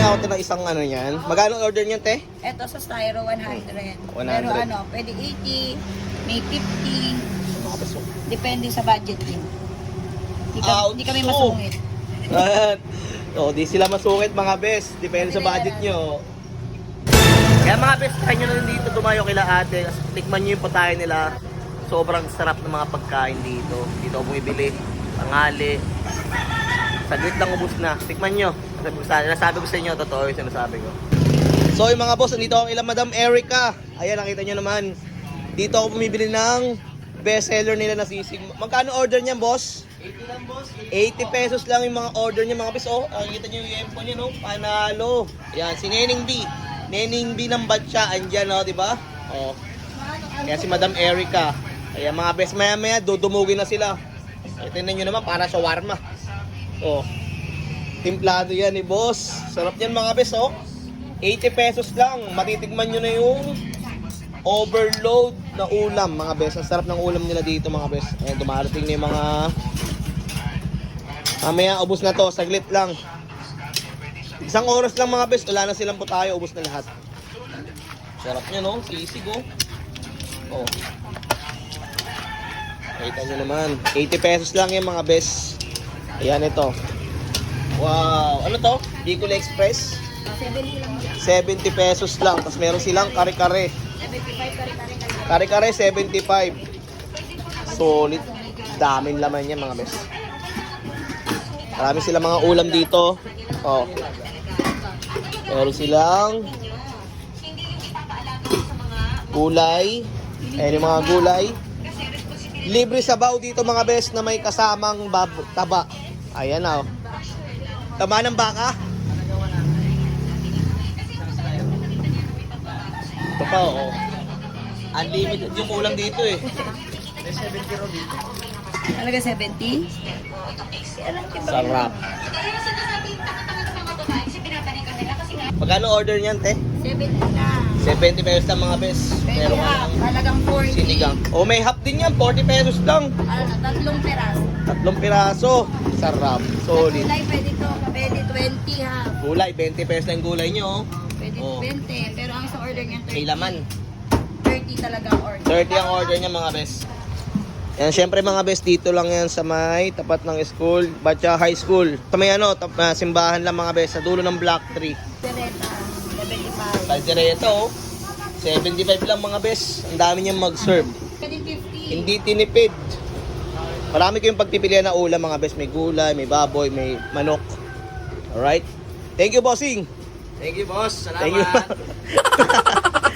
ako ng isang ano yan. Magkano order niyan, te? Ito sa styro, 100. 100. Pero ano, pwede 80, may 50. Mga beso. Depende sa budget din. Hindi kami Ouch! masungit. So, di sila masungit mga bes. Depende sa budget nyo. Kaya mga bes, try nyo na rin dito tumayo kila ate. Tikman nyo yung patayan nila. Sobrang sarap ng mga pagkain dito. Dito ako bumibili. Tanghali. Saglit lang ubus na. Tikman nyo. Nasabi ko sa inyo, totoo yung sinasabi ko. So yung mga boss, nandito ako kila Madam Erica. Ayan, nakita nyo naman. Dito ako bumibili ng best seller nila na sisig. Magkano order niyan, boss? 80 lang, boss. 80 pesos lang yung mga order niya, mga boss. Oh, nakikita nyo yung yempo niya, no? Panalo. Ayan, si Neneng B. Neneng B ng Batsa, andyan, no? Diba? Oh. Kaya si Madam Erica. Ayan, mga best, maya-maya, dudumugin na sila. Tingnan nyo naman, para sa warma. Oh. Timplado yan, eh, boss. Sarap yan, mga best, oh. 80 pesos lang. Matitigman nyo na yung overload na ulam, mga best. Ang sarap ng ulam nila dito, mga best. Ayan, dumarating na yung mga... Mamaya, ubos na to. Saglit lang. Isang oras lang, mga best. Wala na silang tayo. Ubos na lahat. Sarap nyo, no? Sisig, oh. Oh. Kita nyo naman. 80 pesos lang yung mga best. Ayan, ito. Wow. Ano to? Bicol Express? 70 lang yan. 70 pesos lang. Tapos meron silang kare-kare. 75 kare-kare. Kare-kare 75. Solid. Daming laman niya, mga best. Marami silang mga ulam dito. Oh. Meron silang gulay. Ayan yung mga gulay. Libre sabaw dito, mga best, na may kasamang taba. Ayan na, oh. Taba ng baka. Ito pa, oh. Unlimited yung ulam dito, eh. May 70 ro dito. Talaga 70? Sarap. Magkano order niyan, te? 70 na. 70 pesos lang, mga best. Meron ka ng Talagang 40. sinigang. Oh, may half din yan. 40 pesos lang. Ano na, tatlong peraso. 3 piraso. Sarap. Solid. Gulay pwede to, pwede 20 ha. Gulay, 20 pesos lang yung gulay nyo. Pwede Oh. 20. Pero ang isang order niya May 30. laman. 30 talaga ang order. 30 ang order niya, mga best. Yan, syempre mga best, dito lang yan sa may tapat ng school, Batcha High School. Sa may simbahan lang, mga best, sa dulo ng Block 3. Direta, 75. Kaldereta, oh. 75 lang, mga best. Ang dami niyang mag-serve. Pwede 50. Hindi tinipid. Marami kayong pagpipilian na ulam, mga best. May gulay, may baboy, may manok. Alright? Thank you, bossing. Thank you, boss. Salamat. Thank you.